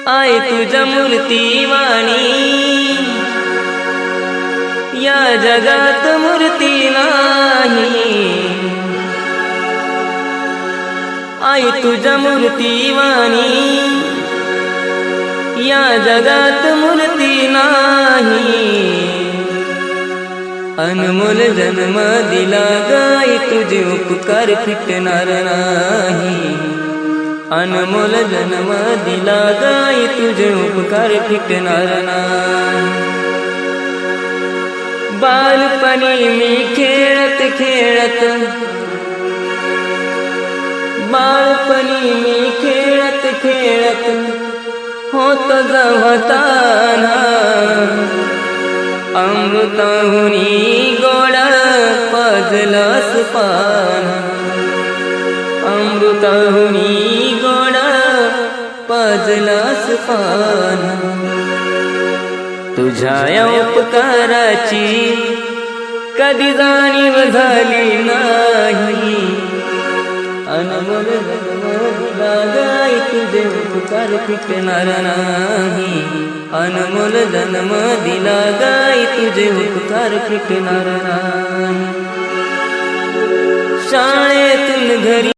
आई तुझ्या मूर्तीवाणी या जगात मूर्ती नाही। आई तुझ्या मूर्तीवाणी या जगात मूर्ती नाही। अनमोल जन्म दिला गाई तुझे उपकार फिटणार नाही। अनमोल जन्म दिला गाई तुझे उपकार फिटणार नाही। बालपणी मी खेळत खेळत बालपणी मी खेळत खेळत होत जमताना अमृताहुनी गोड पाजलास पान। अमृताहुनी गोड पाजलास पान। तुझ्या या उपकाराची कधी जाणीव झाली नाही। अनमोल जन्म दिला गाई तुझे उपकार फिटणार नाही। अनमोल जन्म दिला गाई तुझे उपकार फिटणार नाही। शाळेतून घरी